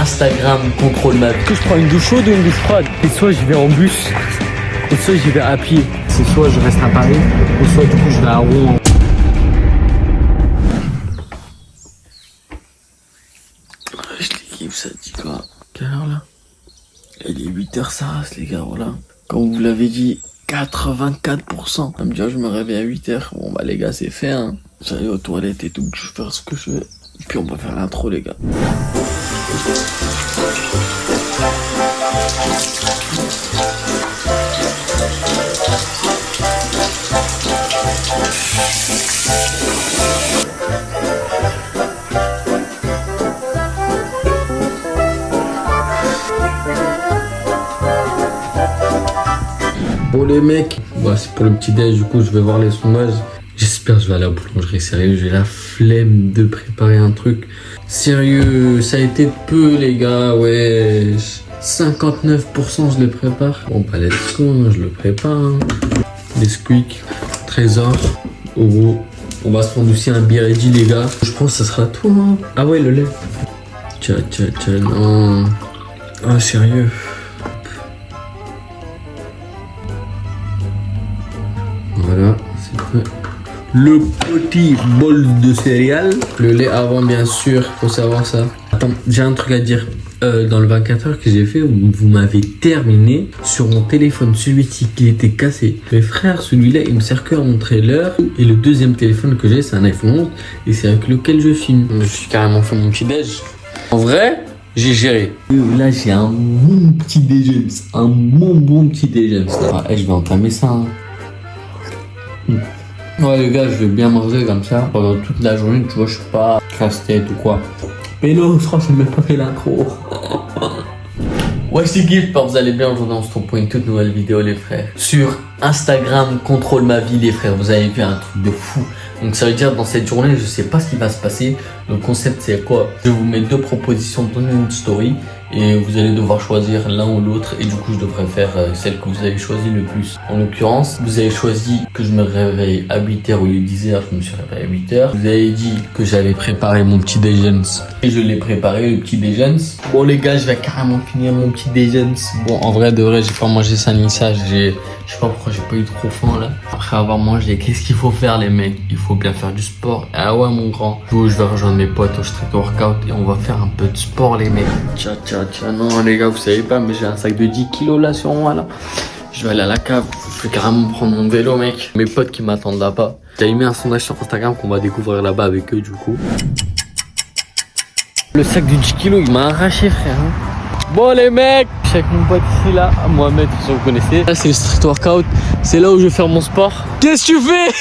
Instagram contrôle ma vie. Que je prends une douche chaude ou une douche froide. Et soit je vais en bus, ou soit j'y vais à pied. C'est soit je reste à Paris, ou soit du coup je vais à Rouen. Je l'équipe, ça dit quoi? Quelle heure là? Il est 8h ça rase les gars, voilà. Comme vous l'avez dit, 84%. Ça me dit, je me réveille à 8h. Bon bah les gars, c'est fait hein. J'arrive aux toilettes et tout, je vais faire ce que je veux. Et puis on va faire l'intro les gars. Bon les mecs, bah, c'est pour le petit déj, du coup je vais voir les sondages. J'espère que je vais aller à la boulangerie, sérieux, j'ai la flemme de préparer un truc. Sérieux, ça a été peu les gars, ouais. 59% je le prépare. Bon bah let's go, hein, je le prépare. Hein. Les squeaks, trésor, euro. On va se prendre aussi un biredi les gars. Je pense que ça sera tout. Hein. Ah ouais le lait. Tiens, non. Ah sérieux. Voilà, c'est prêt. Le petit bol de céréales. Le lait avant, bien sûr, faut savoir ça. Attends, j'ai un truc à dire. Dans le 24 heures que j'ai fait, vous m'avez terminé sur mon téléphone, celui-ci qui était cassé. Mais frère, celui-là, il me sert que à montrer l'heure. Et le deuxième téléphone que j'ai, c'est un iPhone 11. Et c'est avec lequel je filme. Je suis carrément fait mon petit déj. En vrai, j'ai géré. Là, j'ai un bon petit déjeuner. Un bon petit déjeuner. Ah, je vais entamer ça. Hein. Ouais les gars, je vais bien manger comme ça pendant toute la journée, tu vois, je suis pas casse-tête ou quoi. Mais non, je crois que j'ai même pas fait l'intro. Ouais, c'est qui, j'espère que vous allez bien. Aujourd'hui, on se retrouve pour une toute nouvelle vidéo les frères. Sur Instagram, contrôle ma vie les frères, vous avez vu un truc de fou. Donc ça veut dire dans cette journée, je sais pas ce qui va se passer. Le concept c'est quoi? Je vous mets deux propositions dans une story et vous allez devoir choisir l'un ou l'autre et du coup je devrais faire celle que vous avez choisi le plus. En l'occurrence, vous avez choisi que je me réveille à 8h au lieu de 10h, je me suis réveillé à 8h. Vous avez dit que j'avais préparé mon petit déjeuner et je l'ai préparé le petit déjeuner. Bon les gars, je vais carrément finir mon petit déjeuner. Bon en vrai de vrai, j'ai pas mangé ça ni ça, je sais pas pourquoi j'ai pas eu trop faim là. Après avoir mangé, qu'est-ce qu'il faut faire les mecs? Il faut bien faire du sport. Ah ouais mon grand. Du coup, je vais rejoindre mes potes au street workout et on va faire un peu de sport les mecs. Tiens, non les gars, vous savez pas, mais j'ai un sac de 10 kilos là sur moi là. Je vais aller à la cave, je vais carrément prendre mon vélo mec. Mes potes qui m'attendent là-bas. J'ai mis un sondage sur Instagram qu'on va découvrir là-bas avec eux du coup. Le sac de 10 kilos, il m'a arraché frère. Bon les mecs, je suis avec mon pote ici là, Mohamed, si vous connaissez. Là c'est le street workout, c'est là où je vais faire mon sport. Qu'est-ce que tu fais?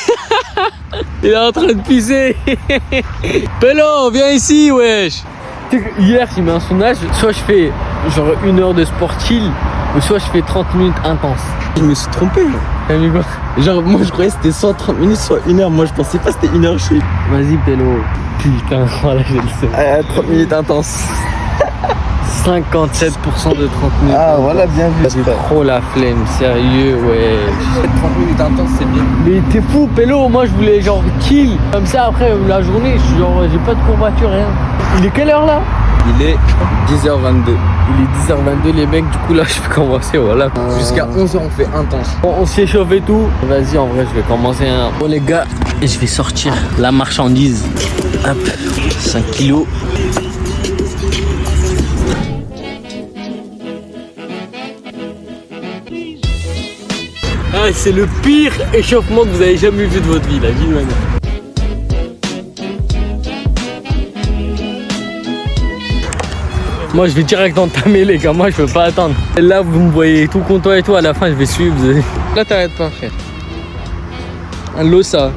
Il est en train de pisser. Pélo, viens ici wesh. Hier j'ai mis un sondage, soit je fais genre 1 heure de sport chill, ou soit je fais 30 minutes intenses. Je me suis trompé. T'as vu quoi? Genre moi je croyais que c'était soit 30 minutes soit 1 heure. Moi je pensais pas que c'était 1 heure chill. Vas-y Pélo. Putain, voilà je le sais. 30 minutes intenses. 57% de 30 minutes. Ah voilà, bien vu. J'ai trop la flemme, sérieux, ouais. 30 minutes intenses, c'est bien. Mais t'es fou, Pélo, moi je voulais genre kill. Comme ça après la journée, je suis genre j'ai pas de courbature, rien. Il est quelle heure là? Il est 10h22. Il est 10h22 les mecs, du coup là je vais commencer, voilà. Jusqu'à 11h on fait intense. Bon, on s'échauffe et tout. Vas-y, en vrai je vais commencer un... Bon les gars, et je vais sortir la marchandise. Hop, 5 kilos. Ah, c'est le pire échauffement que vous avez jamais vu de votre vie, la vie de manière. Moi je vais direct entamer les gars, moi je veux pas attendre. Là vous me voyez tout content et tout, à la fin je vais suivre. Là t'arrêtes pas frère. Un losa.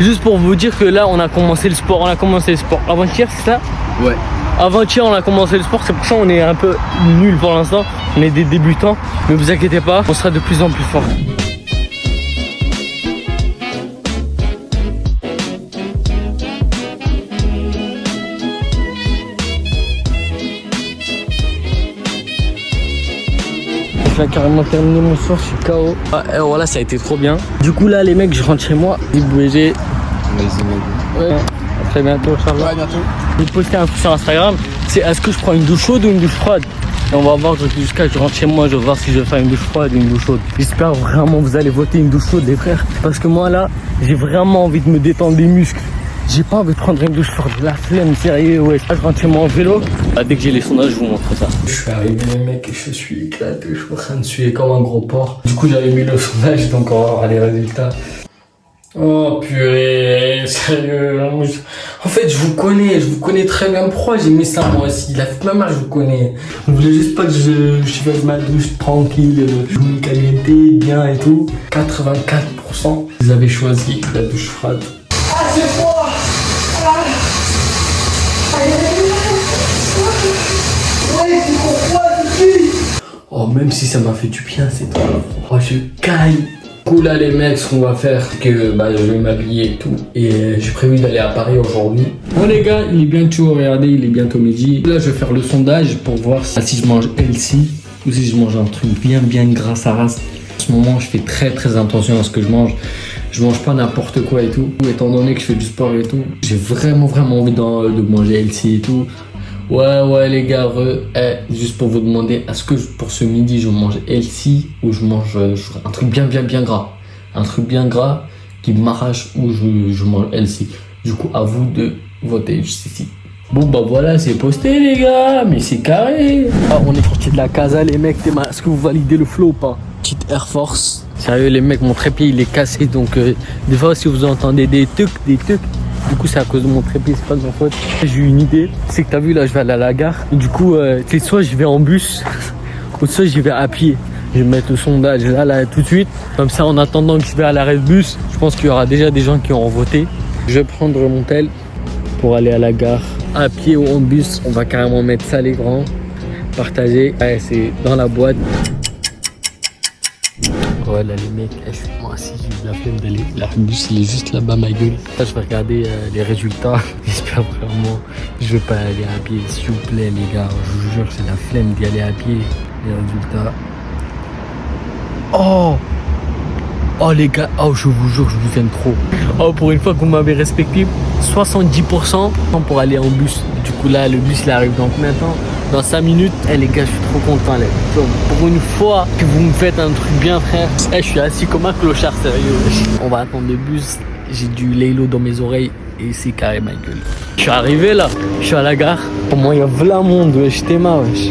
Juste pour vous dire que là on a commencé le sport, avant-hier c'est ça? Ouais. Avant-hier on a commencé le sport, c'est pour ça qu'on est un peu nul pour l'instant, on est des débutants, mais vous inquiétez pas, on sera de plus en plus fort. Je viens carrément terminer mon soir, je suis KO. Ah, et voilà, ça a été trop bien. Du coup, là, les mecs, je rentre chez moi. BG. Vas-y, Ouais. À très bientôt, Inch'Allah. à bientôt. J'ai posté un truc sur Instagram. C'est est-ce que je prends une douche chaude ou une douche froide? Et on va voir jusqu'à je rentre chez moi, je vais voir si je vais faire une douche froide ou une douche chaude. J'espère vraiment vous allez voter une douche chaude, les frères. Parce que moi, là, j'ai vraiment envie de me détendre les muscles. J'ai pas envie de prendre une douche forte, la flemme, sérieux, ouais. Là, je rentre chez moi en vélo. Ah, dès que j'ai les sondages, je vous montre ça. Je suis arrivé, les mecs, et je suis éclaté. Je suis en train de suer comme un gros porc. Du coup, j'avais mis le sondage, donc on va voir les résultats. Oh purée, sérieux. En fait, je vous connais très bien. Pourquoi j'ai mis ça moi aussi? La ma mère, je vous connais. Je voulais juste pas que je fasse ma douche tranquille, je me caliente bien et tout. 84%. Vous avez choisi la douche froide. Ah, c'est froid! Oh, même si ça m'a fait du bien, c'est trop. Oh, je caille. Cool là les mecs, ce qu'on va faire, c'est que je vais m'habiller et tout. Et j'ai prévu d'aller à Paris aujourd'hui. Bon les gars, il est bientôt, regardez, il est bientôt midi. Là je vais faire le sondage pour voir si je mange healthy ou si je mange un truc bien gras à race. En ce moment je fais très attention à ce que je mange. Je mange pas n'importe quoi et tout. Étant donné que je fais du sport et tout, j'ai vraiment envie de manger healthy et tout. Ouais les gars, juste pour vous demander, est-ce que pour ce midi je mange healthy ou je mange un truc bien gras? Un truc bien gras qui m'arrache ou je mange healthy. Du coup, à vous de voter juste ici. Bon voilà, c'est posté les gars, mais c'est carré. Ah, on est sorti de la casa les mecs, est-ce que vous validez le flow ou pas? Petite Air Force. Sérieux les mecs, mon trépied il est cassé, donc des fois si vous entendez des tucs, du coup c'est à cause de mon trépied, c'est pas de ma faute. J'ai eu une idée, c'est que t'as vu là je vais aller à la gare. Et du coup soit je vais en bus ou soit j'y vais à pied. Je vais mettre le sondage là tout de suite. Comme ça en attendant que je vais à l'arrêt de bus, je pense qu'il y aura déjà des gens qui auront voté. Je vais prendre mon tel pour aller à la gare. À pied ou en bus, on va carrément mettre ça les grands. Partager, ouais, c'est dans la boîte. Ouais là les mecs, je suis moi assis, j'ai eu la flemme d'aller. L'arbus il est juste là-bas ma gueule. Là je vais regarder les résultats. J'espère vraiment je vais pas aller à pied. S'il vous plaît les gars, je vous jure c'est la flemme d'y aller à pied. Les résultats. Oh les gars, je vous jure je vous aime trop. Oh pour une fois que vous m'avez respecté, 70% pour aller en bus. Du coup là le bus il arrive dans combien de temps? Dans 5 minutes. Les gars je suis trop content là. Pour une fois que vous me faites un truc bien frère. Je suis assis comme un clochard sérieux. On va attendre le bus. J'ai du Laylo dans mes oreilles et c'est carré ma gueule. Je suis arrivé là, je suis à la gare. Pour moi il y a plein de monde, wesh Théma wesh.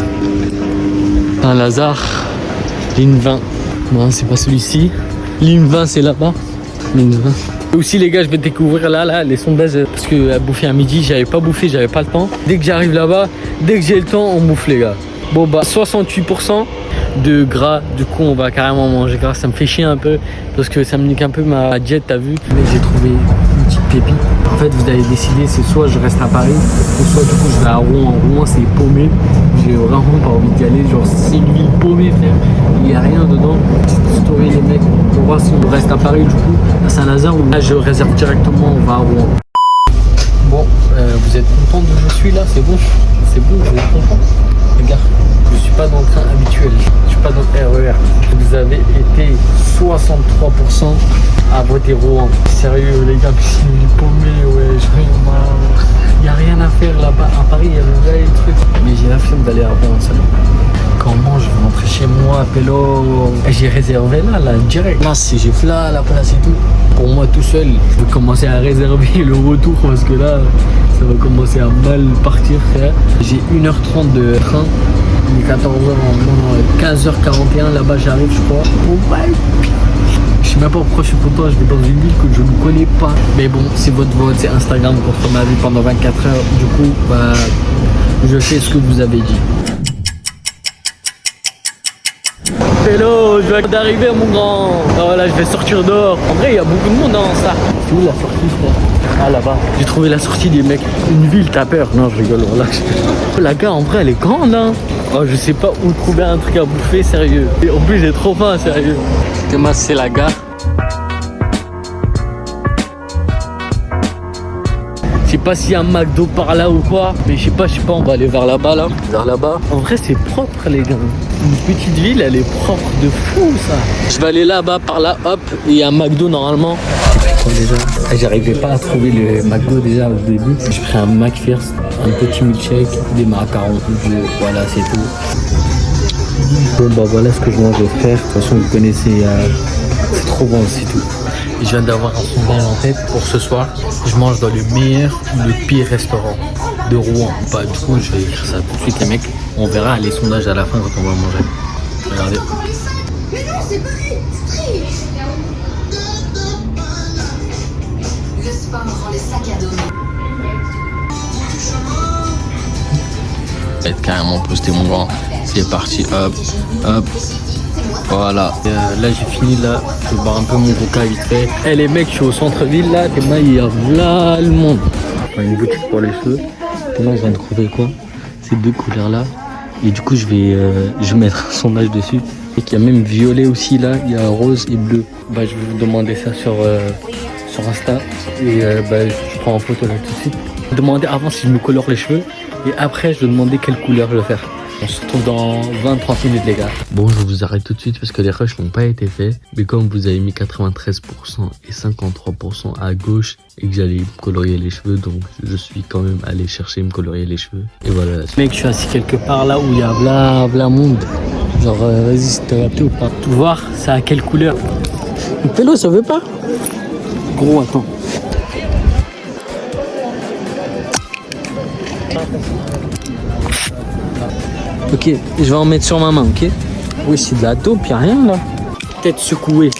Saint-Lazare, ligne 20. Non c'est pas celui-ci. Ligne 20 c'est là-bas. Ligne 20. Et aussi les gars je vais découvrir là les sondages parce que à bouffer à midi j'avais pas bouffé, j'avais pas le temps. Dès que j'arrive là-bas, dès que j'ai le temps on bouffe les gars. Bon 68% de gras, du coup on va carrément manger gras, ça me fait chier un peu parce que ça me nique un peu ma diète, t'as vu. Mais j'ai trouvé une petite pépite. En fait vous avez décidé c'est soit je reste à Paris ou soit du coup je vais à Rouen. En Rouen c'est paumé, j'ai vraiment pas envie d'y aller, genre c'est une ville paumée frère, il y a rien dedans. Petite story les mecs, pour voir si on reste à Paris du coup, à Saint-Lazare ou là je réserve directement, on va à Rouen. Bon, vous êtes content d'où je suis là, c'est bon, vous êtes content. Regarde, je suis pas dans le train habituel, je suis pas dans le RER. Vous avez été 63% à voter Rouen. Sérieux les gars, c'est une paumée, ouais, il y a rien à faire là-bas. À Paris, il y avait des trucs. Mais j'ai la flemme d'aller à Rouen, ça. Comment je vais rentrer chez moi, Pélo? J'ai réservé là, direct. Là, si j'ai fait là, la place et tout. Pour moi tout seul, je vais commencer à réserver le retour parce que là, ça va commencer à mal partir, frère. J'ai 1h30 de train. Il est 14h, 15h41, là-bas j'arrive, je crois. Oh my. Je sais même pas pourquoi je suis content, je vais dans une ville que je ne connais pas. Mais bon, c'est votre vote, c'est Instagram contre ma vie pendant 24 heures. Du coup, je fais ce que vous avez dit. Hello, je viens d'arriver mon grand. Oh là, je vais sortir dehors. En vrai, il y a beaucoup de monde dans ça. C'est où la sortie, frère? Ah là-bas. J'ai trouvé la sortie des mecs. Une ville, t'as peur? Non, je rigole, relax. La gare, en vrai, elle est grande, hein. Oh, je sais pas où trouver un truc à bouffer, sérieux. Et en plus, j'ai trop faim, sérieux. Demain, c'est la gare. Je sais pas s'il y a un McDo par là ou quoi, mais je sais pas, on va aller vers là-bas là. Vers là-bas. En vrai c'est propre les gars. Une petite ville, elle est propre de fou ça. Je vais aller là-bas par là, hop, et il y a un McDo normalement. Déjà, j'arrivais pas à trouver le McDo déjà au début. J'ai pris un McFirst, un petit milkshake, des macarons, voilà c'est tout. Bon bah voilà ce que je mange frère. De toute façon vous connaissez, c'est trop bon, c'est tout. Et je viens d'avoir un sondage en tête pour ce soir. Je mange dans le meilleur ou le pire restaurant de Rouen. Bah du coup je vais écrire ça tout de suite les mecs. On verra les sondages à la fin quand on va manger. Regardez. Mais non, c'est pas le sport rend les sacs à dos. Je vais être carrément posté mon grand. C'est parti, hop, hop. Voilà. Là j'ai fini là, je vais boire un peu mon coca vite fait. Eh les mecs, je suis au centre-ville là, et moi il y a là le monde. Une boutique pour les cheveux. Et là je viens de trouver quoi? Ces deux couleurs là. Et du coup je vais mettre un sondage dessus. Et qu'il y a même violet aussi là, il y a rose et bleu. Bah je vais vous demander ça sur Insta. Et bah je prends en photo là tout de suite. Demandez avant si je me colore les cheveux. Et après je vais demander quelle couleur je vais faire. On se retrouve dans 20-30 minutes les gars. Bon je vous arrête tout de suite parce que les rushs n'ont pas été faits. Mais comme vous avez mis 93% et 53% à gauche et que j'allais me colorier les cheveux, donc je suis quand même allé chercher me colorier les cheveux. Et voilà. Mec je suis assis quelque part là où il y a bla monde. Genre vas-y si t'as capté ou pas. Tout voir c'est à quelle couleur. Le pélo ça veut pas. Gros attends. Ok, je vais en mettre sur ma main, ok? Oui, c'est de la dope, y'a rien là. Tête secouée.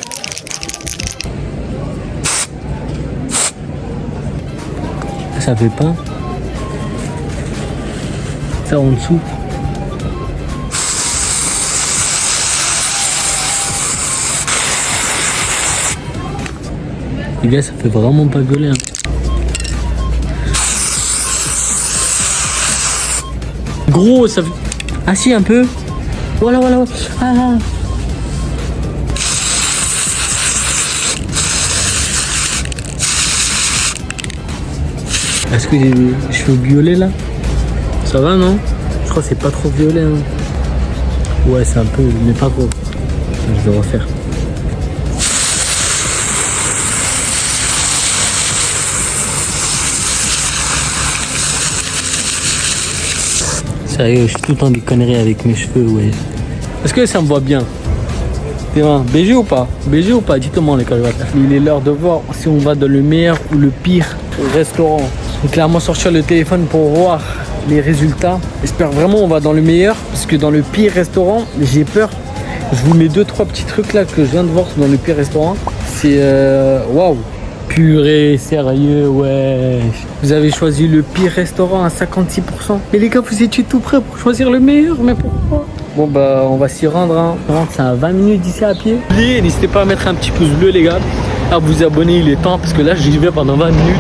Ça fait pas. Ça en dessous. Les gars, ça fait vraiment pas gueuler. Hein. Gros, ça fait... Assis un peu. Voilà. Ah. Est-ce que j'ai des cheveux violets là? Ça va non? Je crois que c'est pas trop violet. Hein. Ouais, c'est un peu, mais pas trop. Je vais refaire. Sérieux, je suis tout le temps des conneries avec mes cheveux, ouais. Est-ce que ça me voit bien? BG ou pas? BG ou pas? Dites-moi les colocataires. Il est l'heure de voir si on va dans le meilleur ou le pire restaurant. Je vais clairement sortir le téléphone pour voir les résultats. J'espère vraiment on va dans le meilleur, parce que dans le pire restaurant, j'ai peur. Je vous mets 2-3 petits trucs là que je viens de voir dans le pire restaurant. C'est waouh! Purée, sérieux, ouais. Vous avez choisi le pire restaurant à 56%. Mais les gars, vous étiez tout prêts pour choisir le meilleur, mais pourquoi? Bon bah on va s'y rendre, hein. C'est à 20 minutes d'ici à pied. N'hésitez pas à mettre un petit pouce bleu les gars, à vous abonner, il est temps, parce que là j'y vais pendant 20 minutes.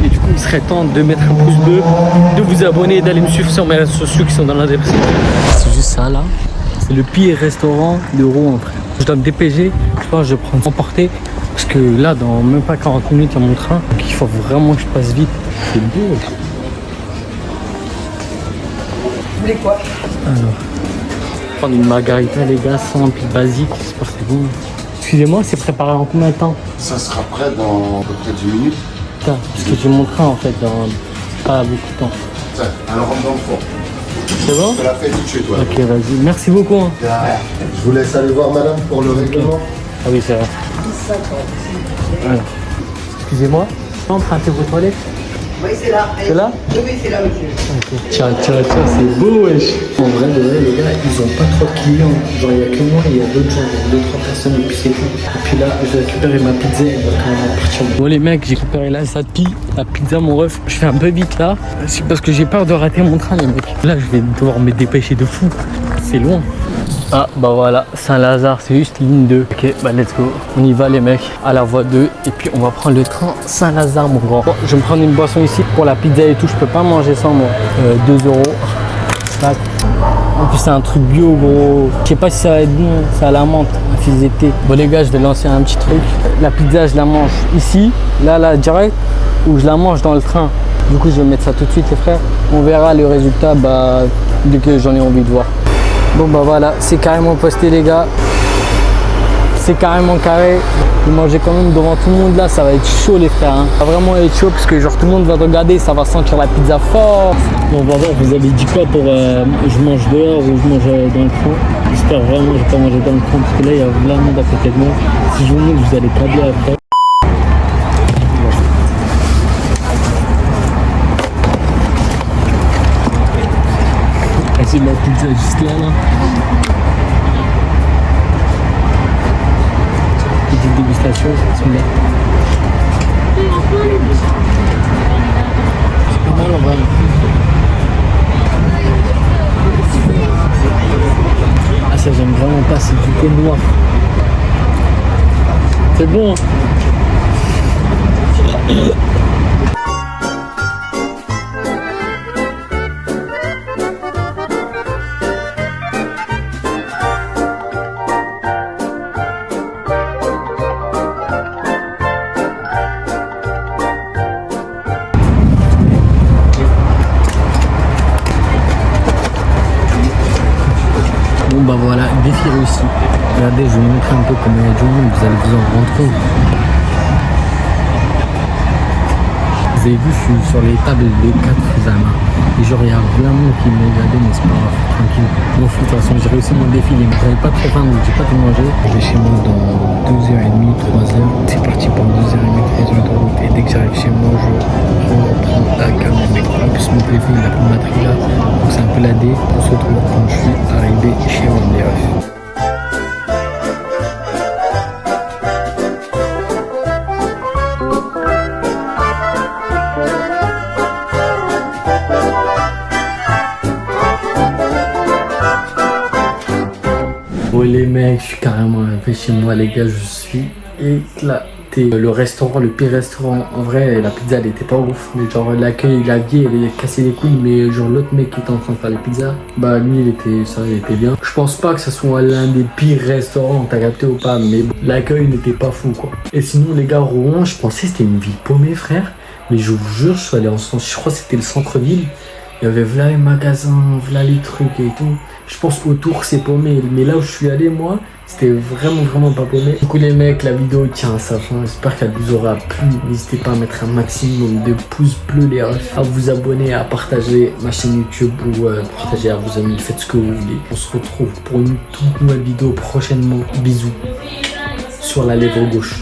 Et du coup il serait temps de mettre un pouce bleu, de vous abonner et d'aller me suivre sur mes réseaux sociaux qui sont dans la description. C'est juste ça là. C'est le pire restaurant de Rouen, frère. Je dois me dépêcher, je pense que je vais prendre emporter. Parce que là, dans même pas 40 minutes, il y a mon train. Donc il faut vraiment que je passe vite. C'est beau. Vous voulez quoi? Alors, prendre une margarita, les gars, simple, basique. J'espère que c'est bon. Excusez-moi, c'est préparé en combien de temps? Ça sera prêt dans à peu près 10 minutes. Putain, parce que j'ai mon train en fait dans pas beaucoup de temps. Tiens, alors rentre dans le four. C'est bon? Je te la fais tout de chez toi. Ok, vas-y. Merci beaucoup. Hein. Je vous laisse aller voir madame pour le règlement. Ah oui, c'est vrai. Alors, excusez-moi, je peux emprunter vos toilettes? Oui, c'est là. C'est là? Oui, c'est là, monsieur. Tiens, c'est beau, wesh. En vrai, les gars, ils ont pas trop de clients. Genre, il y a que moi et il y a d'autres gens, genre 2-3 personnes et puis c'est tout. Et puis là, je vais récupérer ma pizza et on va quand même partir. Bon, les mecs, j'ai récupéré la satpi, la pizza, mon ref. Je fais un peu vite là. C'est parce que j'ai peur de rater mon train, les mecs. Là, je vais devoir me dépêcher de fou. C'est loin. Ah bah voilà, Saint-Lazare, c'est juste ligne 2. Ok, bah let's go. On y va les mecs, à la voie 2. Et puis on va prendre le train Saint-Lazare mon grand. Bon, je vais me prendre une boisson ici pour la pizza et tout. Je peux pas manger sans moi. 2 €. Tac. En plus c'est un truc bio gros. Je sais pas si ça va être bon, c'est à la menthe, un fils d'été. Bon les gars, je vais lancer un petit truc. La pizza je la mange ici, là direct, ou je la mange dans le train. Du coup, je vais mettre ça tout de suite, les frères. On verra le résultat dès que j'en ai envie de voir. Bon, bah voilà, c'est carrément posté, les gars. C'est carrément carré. Je vais manger quand même devant tout le monde là, ça va être chaud, les frères. Hein. Ça va vraiment être chaud parce que genre tout le monde va regarder, ça va sentir la pizza fort. Bon, on va voir, vous avez dit quoi pour je mange dehors ou je mange dans le coin. J'espère vraiment que je vais pas manger dans le coin parce que là il y a vraiment à côté de moi. Si je vous montre, vous allez tabler après. C'est la pizza juste là. Petite dégustation, c'est bien. C'est pas mal en vrai. Ah ça j'aime vraiment pas, c'est du thé noir. C'est bon. Bon bah voilà, défi réussi. Regardez, je vais vous montrer un peu comment il y a du monde, vous allez vous en rendre compte. Vous avez vu, je suis sur les tables de 4 examens. Et genre, il y a vraiment qui me regardent, mais c'est pas grave, tranquille. Bon, de toute façon, j'ai réussi mon défi, mais j'avais pas très faim, donc j'ai pas tout mangé. Je vais chez moi dans 2h30, 3h. C'est parti pour 2h30, 3h de route. Et dès que j'arrive chez moi, je reprends la caméra. En plus, mon téléphone, il a plus de batterie là. Donc c'est un peu la dé. On se retrouve quand je suis arrivé chez Wonderf. Bon les mecs, je suis carrément arrivé chez moi les gars, je suis éclaté. Le restaurant, le pire restaurant, en vrai la pizza elle était pas ouf. Mais genre l'accueil, la vie elle est cassé les couilles. Mais genre l'autre mec qui était en train de faire les pizzas, bah lui il était bien. Je pense pas que ça soit l'un des pires restaurants, t'as capté ou pas. Mais bon, l'accueil n'était pas fou quoi. Et sinon les gars, Rouen, je pensais que c'était une ville paumée frère. Mais je vous jure, je suis allé en sens, je crois que c'était le centre-ville. Il y avait là les magasins, là les trucs et tout. Je pense autour c'est paumé, mais là où je suis allé moi, c'était vraiment pas paumé. Du coup les mecs, la vidéo tient à sa fin, j'espère qu'elle vous aura plu. N'hésitez pas à mettre un maximum de pouces bleus les refs, à vous abonner, à partager ma chaîne YouTube ou partager à vos amis, faites ce que vous voulez. On se retrouve pour une toute nouvelle vidéo prochainement. Bisous sur la lèvre gauche.